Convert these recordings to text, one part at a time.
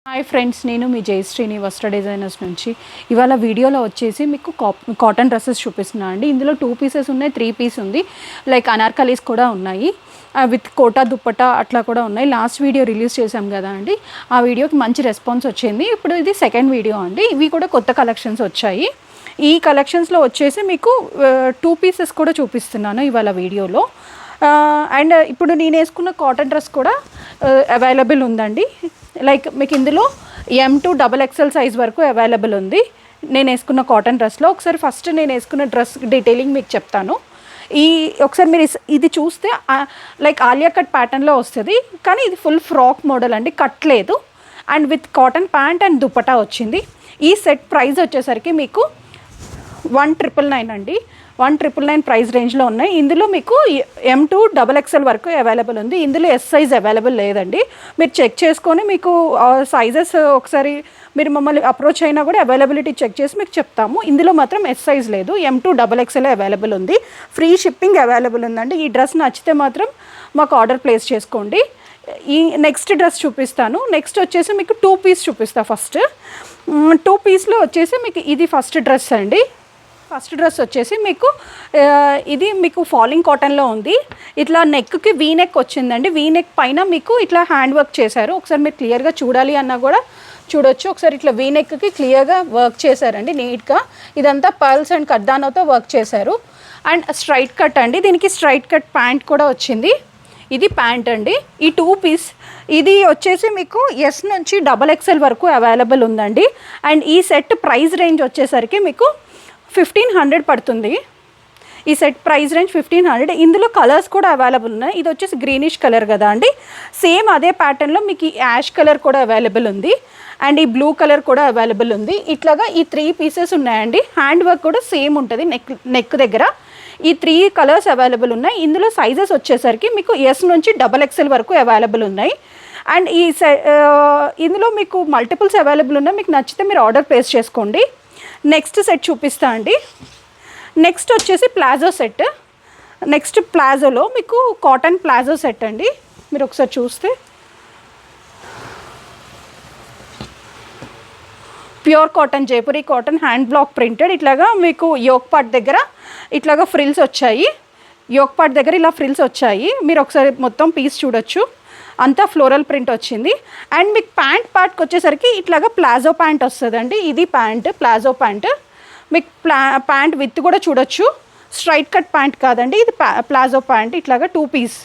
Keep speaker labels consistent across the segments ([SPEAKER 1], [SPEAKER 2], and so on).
[SPEAKER 1] Hi friends, నేను మీ జయశ్రీని వస్త్ర designers నుంచి. ఇవాళ వీడియోలో వచ్చేసి మీకు కాటన్ డ్రెస్సెస్ చూపిస్తున్నాను అండి. ఇందులో 2 పీసెస్ ఉన్నాయి, 3 పీస్ ఉంది, లైక్ అనార్కలీస్ కూడా ఉన్నాయి, విత్ కోటా దుప్పటా అట్లా కూడా ఉన్నాయి. లాస్ట్ వీడియో రిలీజ్ చేశాం కదా అండి, ఆ వీడియోకి మంచి రెస్పాన్స్ వచ్చింది. ఇప్పుడు ఇది సెకండ్ వీడియో అండి. ఇవి కూడా కొత్త కలెక్షన్స్ వచ్చాయి. ఈ కలెక్షన్స్లో వచ్చేసి మీకు 2 పీసెస్ కూడా చూపిస్తున్నాను ఇవాళ వీడియోలో. అండ్ ఇప్పుడు నేను వేసుకున్న కాటన్ డ్రెస్ కూడా అవైలబుల్ ఉందండి. లైక్ మీకు ఇందులో M2 XXL సైజ్ వరకు అవైలబుల్ ఉంది నేను వేసుకున్న కాటన్ డ్రెస్లో. ఒకసారి ఫస్ట్ నేను వేసుకున్న డ్రెస్ డీటెయిలింగ్ మీకు చెప్తాను. ఒకసారి మీరు ఇది చూస్తే లైక్ ఆలియా కట్ ప్యాటర్న్లో వస్తుంది, కానీ ఇది ఫుల్ ఫ్రాక్ మోడల్ అండి, కట్ లేదు. And with cotton pant and dupatta వచ్చింది. ఈ సెట్ ప్రైస్ వచ్చేసరికి మీకు 1999 అండి. 1999 ప్రైస్ రేంజ్లో ఉన్నాయి. ఇందులో మీకు M2 XXL వరకు అవైలబుల్ ఉంది. ఇందులో S సైజ్ అవైలబుల్ లేదండి. మీరు చెక్ చేసుకొని మీకు సైజెస్ ఒకసారి మీరు మమ్మల్ని అప్రోచ్ అయినా కూడా అవైలబిలిటీ చెక్ చేసి మీకు చెప్తాము. ఇందులో మాత్రం S సైజ్ లేదు, M2 XXL అవైలబుల్ ఉంది. ఫ్రీ షిప్పింగ్ అవైలబుల్ ఉందండి. ఈ డ్రెస్ నచ్చితే మాత్రం మాకు ఆర్డర్ ప్లేస్ చేసుకోండి. ఈ నెక్స్ట్ డ్రెస్ చూపిస్తాను. నెక్స్ట్ వచ్చేసి మీకు 2 పీస్ చూపిస్తాను. ఫస్ట్ 2 పీస్లో వచ్చేసి మీకు ఇది ఫస్ట్ డ్రెస్ అండి. ఫస్ట్ డ్రెస్ వచ్చేసి మీకు ఇది మీకు ఫాలింగ్ కాటన్లో ఉంది. ఇట్లా నెక్కి వీ నెక్ వచ్చిందండి. వీ నెక్ పైన మీకు ఇట్లా హ్యాండ్ వర్క్ చేశారు. ఒకసారి మీరు క్లియర్గా చూడాలి అన్నా కూడా చూడొచ్చు. ఒకసారి ఇట్లా వీ నెక్కి క్లియర్గా వర్క్ చేశారండి నీట్గా. ఇదంతా పర్ల్స్ అండ్ కర్దానాతో వర్క్ చేశారు. అండ్ స్ట్రైట్ కట్ అండి, దీనికి స్ట్రైట్ కట్ ప్యాంట్ కూడా వచ్చింది. ఇది ప్యాంట్ అండి. ఈ 2 పీస్ ఇది వచ్చేసి మీకు S నుంచి XXL వరకు అవైలబుల్ ఉందండి. అండ్ ఈ సెట్ ప్రైస్ రేంజ్ వచ్చేసరికి మీకు 1500 పడుతుంది. ఈ సెట్ ప్రైస్ రేంజ్ 1500. ఇందులో కలర్స్ కూడా అవైలబుల్ ఉన్నాయి. ఇది వచ్చేసి గ్రీనిష్ కలర్ కదా అండి, సేమ్ అదే ప్యాటర్న్లో మీకు ఈ యాష్ కలర్ కూడా అవైలబుల్ ఉంది. అండ్ ఈ బ్లూ కలర్ కూడా అవైలబుల్ ఉంది. ఇట్లాగా ఈ 3 పీసెస్ ఉన్నాయండి. హ్యాండ్ వర్క్ కూడా సేమ్ ఉంటుంది నెక్ దగ్గర. ఈ 3 కలర్స్ అవైలబుల్ ఉన్నాయి. ఇందులో సైజెస్ వచ్చేసరికి మీకు S నుంచి XXL వరకు అవైలబుల్ ఉన్నాయి. అండ్ ఇందులో మీకు మల్టిపుల్స్ అవైలబుల్ ఉన్నాయి. మీకు నచ్చితే మీరు ఆర్డర్ ప్లేస్ చేసుకోండి. నెక్స్ట్ సెట్ చూపిస్తా అండి. నెక్స్ట్ వచ్చేసి ప్లాజో సెట్. నెక్స్ట్ ప్లాజోలో మీకు కాటన్ ప్లాజో సెట్ అండి. మీరు ఒకసారి చూస్తే pure cotton, Jaipuri cotton, hand block printed. ఇట్లాగా మీకు యోక్ పార్ట్ దగ్గర ఇట్లాగా ఫ్రిల్స్ వచ్చాయి. యోక్ పార్ట్ దగ్గర ఇలా ఫ్రిల్స్ వచ్చాయి. మీరు ఒకసారి మొత్తం పీస్ చూడొచ్చు, అంతా ఫ్లోరల్ ప్రింట్ వచ్చింది. అండ్ మీకు ప్యాంట్ పార్ట్కి వచ్చేసరికి ఇట్లాగా ప్లాజో ప్యాంట్ వస్తుందండి. ఇది ప్యాంట్, ప్లాజో ప్యాంట్. మీకు ప్యాంట్ విత్ కూడా చూడొచ్చు. స్ట్రైట్ కట్ ప్యాంట్ కాదండి, ఇది ప్లాజో ప్యాంట్. ఇట్లాగా 2 పీస్.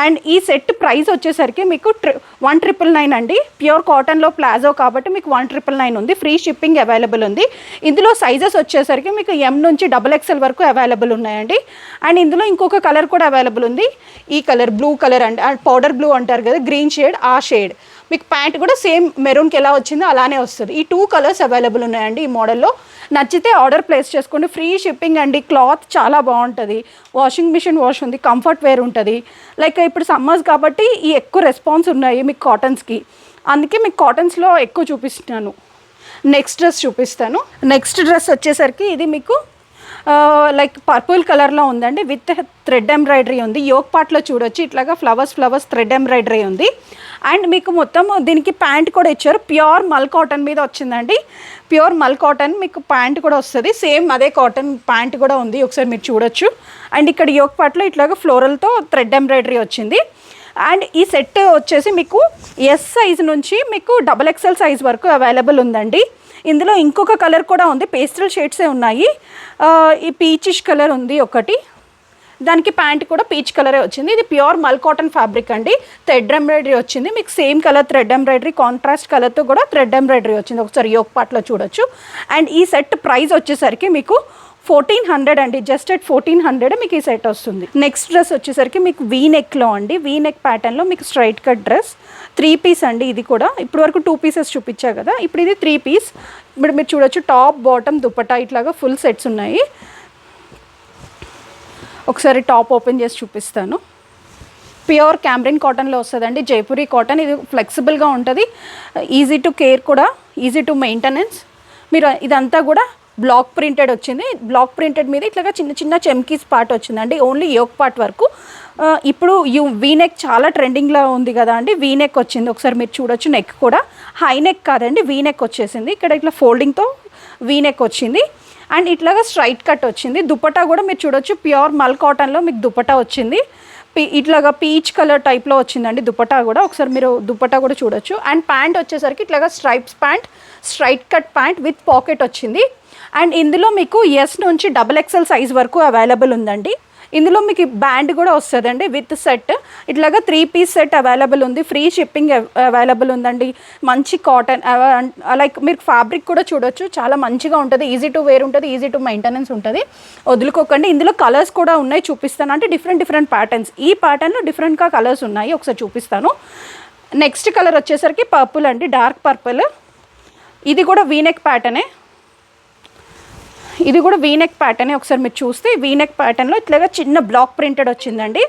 [SPEAKER 1] అండ్ ఈ సెట్ ప్రైస్ వచ్చేసరికి మీకు 1999 అండి. ప్యూర్ కాటన్లో ప్లాజో కాబట్టి మీకు 1999 ఉంది. ఫ్రీ షిప్పింగ్ అవైలబుల్ ఉంది. ఇందులో సైజెస్ వచ్చేసరికి మీకు M నుంచి XXL వరకు అవైలబుల్ ఉన్నాయండి. అండ్ ఇందులో ఇంకొక కలర్ కూడా అవైలబుల్ ఉంది. ఈ కలర్ బ్లూ కలర్ అండి, పౌడర్ బ్లూ అంటారు కదా, గ్రీన్ షేడ్, ఆ షేడ్. మీకు ప్యాంట్ కూడా సేమ్ మెరూన్కి ఎలా వచ్చిందో అలానే వస్తుంది. ఈ 2 కలర్స్ అవైలబుల్ ఉన్నాయండి ఈ మోడల్లో. నచ్చితే ఆర్డర్ ప్లేస్ చేసుకోండి. ఫ్రీ షిప్పింగ్ అండి. క్లాత్ చాలా బాగుంటుంది, వాషింగ్ మిషన్ వాష్ ఉంది, కంఫర్ట్ వేర్ ఉంటుంది. లైక్ ఇప్పుడు సమ్మర్స్ కాబట్టి ఈ ఎక్కువ రెస్పాన్స్ ఉన్నాయి మీకు కాటన్స్కి, అందుకే మీకు కాటన్స్లో ఎక్కువ చూపిస్తున్నాను. నెక్స్ట్ డ్రెస్ చూపిస్తాను. నెక్స్ట్ డ్రెస్ వచ్చేసరికి ఇది మీకు లైక్ పర్పుల్ కలర్లో ఉందండి, విత్ థ్రెడ్ ఎంబ్రాయిడరీ ఉంది. యోక్ పార్ట్లో చూడొచ్చు, ఇట్లాగా ఫ్లవర్స్ థ్రెడ్ ఎంబ్రాయిడరీ ఉంది. అండ్ మీకు మొత్తం దీనికి ప్యాంట్ కూడా ఇచ్చారు. ప్యూర్ మల్ కాటన్ మీద వచ్చిందండి. ప్యూర్ మల్ కాటన్ మీకు ప్యాంట్ కూడా వస్తుంది. సేమ్ అదే కాటన్ ప్యాంట్ కూడా ఉంది, ఒకసారి మీరు చూడొచ్చు. అండ్ ఇక్కడ యోక్ పార్ట్లో ఇట్లాగా ఫ్లోరల్తో థ్రెడ్ ఎంబ్రాయిడరీ వచ్చింది. అండ్ ఈ సెట్ వచ్చేసి మీకు S సైజ్ నుంచి మీకు XXL సైజ్ వరకు అవైలబుల్ ఉందండి. ఇందులో ఇంకొక కలర్ కూడా ఉంది, పేస్టల్ షేడ్సే ఉన్నాయి. ఈ పీచిష్ కలర్ ఉంది ఒకటి, దానికి ప్యాంట్ కూడా పీచ్ కలరే వచ్చింది. ఇది ప్యూర్ మల్ కాటన్ ఫ్యాబ్రిక్ అండి. థ్రెడ్ ఎంబ్రాయిడరీ వచ్చింది. మీకు same colour thread embroidery, contrast కలర్తో కూడా థ్రెడ్ ఎంబ్రాయిడరీ వచ్చింది. ఒకసారి యోక్ పార్ట్లో చూడొచ్చు. అండ్ ఈ సెట్ ప్రైస్ వచ్చేసరికి మీకు 1400 అండి. జస్ట్ అట్ 1400 మీకు ఈ సెట్ వస్తుంది. నెక్స్ట్ డ్రెస్ వచ్చేసరికి మీకు వీ నెక్లో అండి, వీ నెక్ ప్యాటర్న్లో మీకు స్ట్రైట్ కట్ డ్రెస్. 3 పీస్ అండి. ఇది కూడా ఇప్పుడు వరకు 2 పీసెస్ చూపించా కదా, ఇప్పుడు ఇది 3 పీస్. ఇప్పుడు మీరు చూడొచ్చు, టాప్ బాటమ్ దుపట్టా ఇట్లాగా ఫుల్ సెట్స్ ఉన్నాయి. ఒకసారి టాప్ ఓపెన్ చేసి చూపిస్తాను. ప్యూర్ క్యామ్రిన్ కాటన్లో వస్తుందండి, జైపురి కాటన్. ఇది ఫ్లెక్సిబుల్గా ఉంటుంది, ఈజీ టు కేర్ కూడా, ఈజీ టు మెయింటెనెన్స్. మీరు ఇదంతా కూడా బ్లాక్ ప్రింటెడ్ వచ్చింది. బ్లాక్ ప్రింటెడ్ మీద ఇట్లాగా చిన్న చిన్న చెమ్కీస్ పార్ట్ వచ్చిందండి, ఓన్లీ యోక్ పార్ట్ వరకు. ఇప్పుడు వీనెక్ చాలా ట్రెండింగ్లో ఉంది కదా అండి, వీనెక్ వచ్చింది. ఒకసారి మీరు చూడొచ్చు, నెక్ కూడా హై నెక్ కాదండి, వీనెక్ వచ్చేసింది. ఇక్కడ ఇట్లా ఫోల్డింగ్తో వీనెక్ వచ్చింది. అండ్ ఇట్లాగా స్ట్రైట్ కట్ వచ్చింది. దుపట్టా కూడా మీరు చూడొచ్చు, ప్యూర్ మల్ కాటన్లో మీకు దుపట్టా వచ్చింది. ఇట్లాగా పీచ్ కలర్ టైప్లో వచ్చిందండి దుపట్టా కూడా. ఒకసారి మీరు దుపట్టా కూడా చూడొచ్చు. అండ్ ప్యాంట్ వచ్చేసరికి ఇట్లాగా stripes pant, straight cut pant with pocket వచ్చింది. అండ్ ఇందులో మీకు ఎస్ నుంచి XXL సైజ్ వరకు అవైలబుల్ ఉందండి. ఇందులో మీకు బ్యాండ్ కూడా వస్తుందండి విత్ సెట్. ఇట్లాగా 3 పీస్ సెట్ అవైలబుల్ ఉంది. ఫ్రీ షిప్పింగ్ అవైలబుల్ ఉందండి. మంచి కాటన్, లైక్ మీరు ఫ్యాబ్రిక్ కూడా చూడొచ్చు, చాలా మంచిగా ఉంటుంది. ఈజీ టు వేర్ ఉంటుంది, ఈజీ టు మెయింటెనెన్స్ ఉంటుంది. వదులుకోకండి. ఇందులో కలర్స్ కూడా ఉన్నాయి, చూపిస్తాను. అంటే డిఫరెంట్ ప్యాటర్న్స్. ఈ ప్యాటర్న్లో డిఫరెంట్గా కలర్స్ ఉన్నాయి, ఒకసారి చూపిస్తాను. నెక్స్ట్ కలర్ వచ్చేసరికి పర్పుల్ అండి, డార్క్ పర్పుల్. ఇది కూడా వీనెక్ ప్యాటర్నే. ఇది కూడా వీనెక్ ప్యాటర్నే. ఒకసారి మీరు చూస్తే వీనెక్ ప్యాటర్న్లో ఇట్లాగా చిన్న బ్లాక్ ప్రింటెడ్ వచ్చిందండి.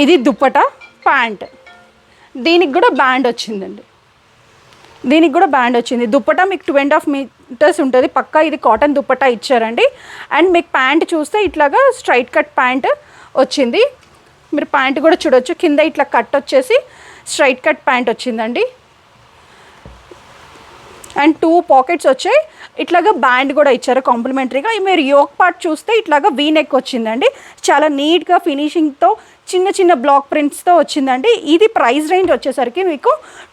[SPEAKER 1] ఇది దుపట్టా ప్యాంట్. దీనికి కూడా బ్యాండ్ వచ్చిందండి. దీనికి కూడా బ్యాండ్ వచ్చింది. దుపట్టా మీకు 2.5 మీటర్స్ ఉంటుంది పక్కా. ఇది కాటన్ దుపట్టా ఇచ్చారండి. అండ్ మీకు ప్యాంట్ చూస్తే ఇట్లాగా స్ట్రైట్ కట్ ప్యాంట్ వచ్చింది. మీరు ప్యాంట్ కూడా చూడొచ్చు, కింద ఇట్లా కట్ వచ్చేసి స్ట్రైట్ కట్ ప్యాంట్ వచ్చిందండి. అండ్ 2 పాకెట్స్ వచ్చాయి. ఇట్లాగా బ్యాండ్ కూడా ఇచ్చారు కాంప్లిమెంటరీగా. మీరు యోక్ పార్ట్ చూస్తే ఇట్లాగా వీనెక్ వచ్చిందండి. చాలా నీట్గా ఫినిషింగ్తో చిన్న చిన్న బ్లాక్ ప్రింట్స్తో వచ్చిందండి. ఇది ప్రైస్ రేంజ్ వచ్చేసరికి మీకు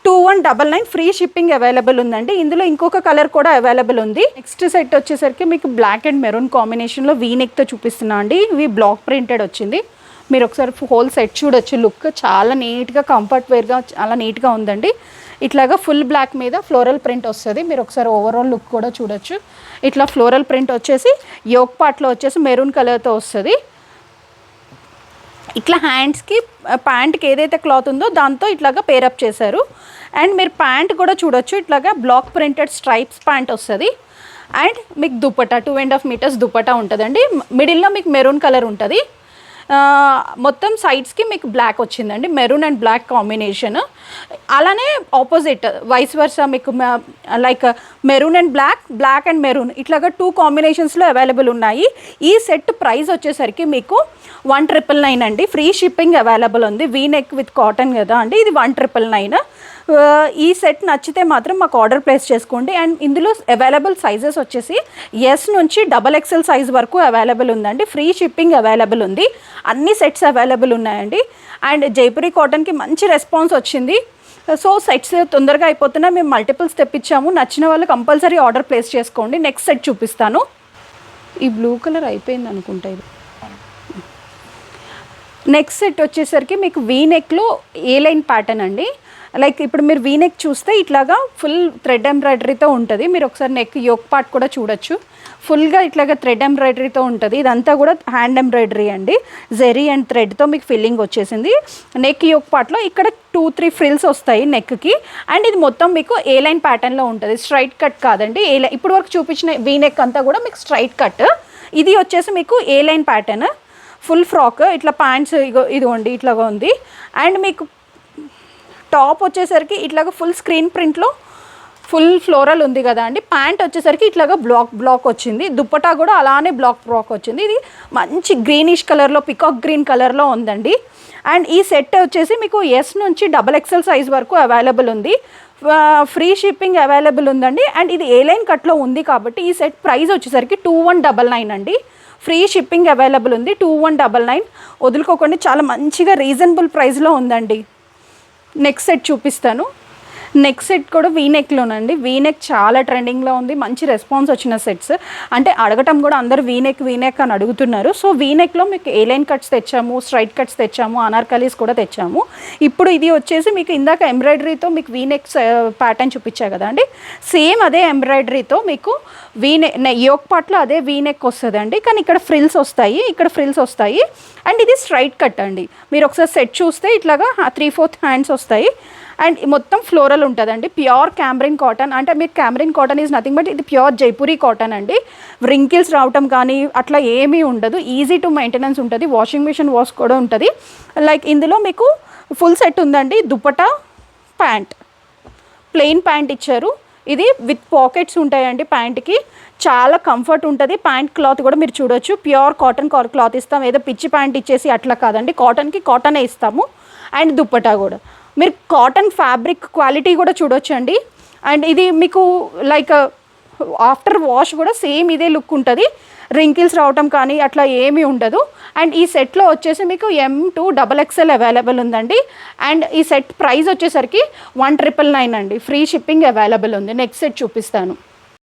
[SPEAKER 1] 2199 ఫ్రీ షిప్పింగ్ అవైలబుల్ ఉందండి. ఇందులో ఇంకొక కలర్ కూడా అవైలబుల్ ఉంది. నెక్స్ట్ సెట్ వచ్చేసరికి మీకు బ్లాక్ అండ్ మెరూన్ కాంబినేషన్లో వీనెక్తో చూపిస్తున్నా అండి. ఇవి బ్లాక్ ప్రింటెడ్ వచ్చింది. మీరు ఒకసారి హోల్ సెట్ చూడొచ్చు. లుక్ చాలా నీట్గా, కంఫర్ట్ వేర్గా చాలా నీట్గా ఉందండి. ఇట్లాగా ఫుల్ బ్లాక్ మీద ఫ్లోరల్ ప్రింట్ వస్తుంది. మీరు ఒకసారి ఓవరాల్ లుక్ కూడా చూడొచ్చు. ఇట్లా ఫ్లోరల్ ప్రింట్ వచ్చేసి యోక్ పార్ట్లో వచ్చేసి మెరూన్ కలర్తో వస్తుంది. ఇట్లా హ్యాండ్స్కి ప్యాంట్కి ఏదైతే క్లాత్ ఉందో దాంతో ఇట్లాగా పేరప్ చేశారు. అండ్ మీరు ప్యాంట్ కూడా చూడొచ్చు, ఇట్లాగా బ్లాక్ ప్రింటెడ్ స్ట్రైప్స్ ప్యాంట్ వస్తుంది. అండ్ మీకు దుపట్టా 2.5 మీటర్స్ దుపట్టా ఉంటుందండి. మిడిల్లో మీకు మెరూన్ కలర్ ఉంటుంది. మొత్తం సైడ్స్కి మీకు బ్లాక్ వచ్చిందండి, మెరూన్ అండ్ బ్లాక్ కాంబినేషన్. అలానే ఆపోజిట్ వైస్ వర్సా మీకు like maroon and black and maroon ఇట్లాగా 2 కాంబినేషన్స్లో అవైలబుల్ ఉన్నాయి. ఈ సెట్ ప్రైస్ వచ్చేసరికి మీకు 1999 అండి. ఫ్రీ షిప్పింగ్ అవైలబుల్ ఉంది. వీనెక్ విత్ కాటన్ కదా అండి, ఇది 1999. ఈ సెట్ నచ్చితే మాత్రం మాకు ఆర్డర్ ప్లేస్ చేసుకోండి. అండ్ ఇందులో అవైలబుల్ సైజెస్ వచ్చేసి ఎస్ నుంచి XXL సైజ్ వరకు అవైలబుల్ ఉందండి. ఫ్రీ షిప్పింగ్ అవైలబుల్ ఉంది. అన్ని సెట్స్ అవైలబుల్ ఉన్నాయండి. అండ్ జైపురి కాటన్కి మంచి రెస్పాన్స్ వచ్చింది. సో సెట్స్ తొందరగా అయిపోతున్నాయి. మేము మల్టిపుల్స్ తెప్పించాము. నచ్చిన వాళ్ళు కంపల్సరీ ఆర్డర్ ప్లేస్ చేసుకోండి. నెక్స్ట్ సెట్ చూపిస్తాను. ఈ బ్లూ కలర్ అయిపోయింది అనుకుంటా. ఇది నెక్స్ట్ సెట్ వచ్చేసరికి మీకు వీనెక్లో ఏ లైన్ ప్యాటర్న్ అండి. లైక్ ఇప్పుడు మీరు వీనెక్ చూస్తే ఇట్లాగా ఫుల్ థ్రెడ్ ఎంబ్రాయిడరీతో ఉంటుంది. మీరు ఒకసారి నెక్ యోక్ పార్ట్ కూడా చూడొచ్చు. ఫుల్గా ఇట్లాగా థ్రెడ్ ఎంబ్రాయిడరీతో ఉంటుంది. ఇదంతా కూడా హ్యాండ్ ఎంబ్రాయిడరీ అండి. జెరీ అండ్ థ్రెడ్తో మీకు ఫిల్లింగ్ వచ్చేసింది. నెక్ యోక్ పార్ట్లో ఇక్కడ 2-3 ఫ్రిల్స్ వస్తాయి నెక్కి. అండ్ ఇది మొత్తం మీకు ఏ లైన్ ప్యాటర్న్లో ఉంటుంది, స్ట్రైట్ కట్ కాదండి. ఇప్పుడు వరకు చూపించిన వీనెక్ అంతా కూడా మీకు స్ట్రైట్ కట్. ఇది వచ్చేసి మీకు ఏ లైన్ ప్యాటర్న్, ఫుల్ ఫ్రాక్. ఇట్లా ప్యాంట్స్ ఇదిగోండి ఇట్లాగా ఉంది. అండ్ మీకు టాప్ వచ్చేసరికి ఇట్లాగా ఫుల్ స్క్రీన్ ప్రింట్లో ఫుల్ ఫ్లోరల్ ఉంది కదా అండి. ప్యాంట్ వచ్చేసరికి ఇట్లాగా బ్లాక్ వచ్చింది. దుప్పటా కూడా అలానే బ్లాక్ వచ్చింది. ఇది మంచి గ్రీనిష్ కలర్లో, పికాక్ గ్రీన్ కలర్లో ఉందండి. అండ్ ఈ సెట్ వచ్చేసి మీకు ఎస్ నుంచి XXL సైజ్ వరకు అవైలబుల్ ఉంది. ఫ్రీ షిప్పింగ్ అవైలబుల్ ఉందండి. అండ్ ఇది ఏ లైన్ కట్లో ఉంది కాబట్టి ఈ సెట్ ప్రైస్ వచ్చేసరికి 2199 అండి. ఫ్రీ షిప్పింగ్ అవైలబుల్ ఉంది. 2199 వదులుకోకండి. చాలా మంచిగా రీజనబుల్ ప్రైస్లో ఉందండి. నెక్స్ట్ సెట్ చూపిస్తాను. నెక్స్ట్ సెట్ కూడా వీనెక్లోనండి. వీనెక్ చాలా ట్రెండింగ్లో ఉంది. మంచి రెస్పాన్స్ వచ్చిన సెట్స్. అంటే అడగటం కూడా అందరూ వీనెక్ అని అడుగుతున్నారు. సో వీనెక్లో మీకు ఏ లైన్ కట్స్ తెచ్చాము, స్ట్రైట్ కట్స్ తెచ్చాము, అనార్కలీస్ కూడా తెచ్చాము. ఇప్పుడు ఇది వచ్చేసి మీకు ఇందాక ఎంబ్రాయిడరీతో మీకు వీనెక్ ప్యాటర్న్ చూపించా కదా అండి, సేమ్ అదే ఎంబ్రాయిడరీతో మీకు యోక్ పార్ట్లో అదే వీనెక్ వస్తుందండి. కానీ ఇక్కడ ఫ్రిల్స్ వస్తాయి. అండ్ ఇది స్ట్రైట్ కట్ అండి. మీరు ఒకసారి సెట్ చూస్తే ఇట్లాగా 3/4 హ్యాండ్స్ వస్తాయి. అండ్ మొత్తం ఫ్లోరల్ ఉంటుందండి. Pure cambric cotton. అంటే మీరు cambric cotton is nothing but ఇది ప్యూర్ జైపూరి కాటన్ అండి. రింకిల్స్ రావటం కానీ అట్లా ఏమీ ఉండదు. ఈజీ టు మెయింటెనెన్స్ ఉంటుంది. వాషింగ్ మిషన్ వాష్ కూడా ఉంటుంది. లైక్ ఇందులో మీకు ఫుల్ సెట్ ఉందండి. దుపట్టా, ప్యాంట్, ప్లెయిన్ ప్యాంట్ ఇచ్చారు. ఇది విత్ పాకెట్స్ ఉంటాయండి ప్యాంట్కి, చాలా కంఫర్ట్ ఉంటుంది. ప్యాంట్ క్లాత్ కూడా మీరు చూడొచ్చు, ప్యూర్ కాటన్ క్లాత్ ఇస్తాం, ఏదో పిచ్చి ప్యాంట్ ఇచ్చేసి అట్లా కాదండి, కాటన్కి కాటనే ఇస్తాము. అండ్ దుప్పటా కూడా మీరు కాటన్ ఫ్యాబ్రిక్ క్వాలిటీ కూడా చూడొచ్చండి. అండ్ ఇది మీకు లైక్ ఆఫ్టర్ వాష్ కూడా సేమ్ ఇదే లుక్ ఉంటుంది, రింకిల్స్ రావటం కానీ అట్లా ఏమీ ఉండదు. అండ్ ఈ సెట్లో వచ్చేసి మీకు M2 XXL అవైలబుల్ ఉందండి. అండ్ ఈ సెట్ ప్రైస్ వచ్చేసరికి 1999 అండి, ఫ్రీ షిప్పింగ్ అవైలబుల్ ఉంది. నెక్స్ట్ సెట్ చూపిస్తాను.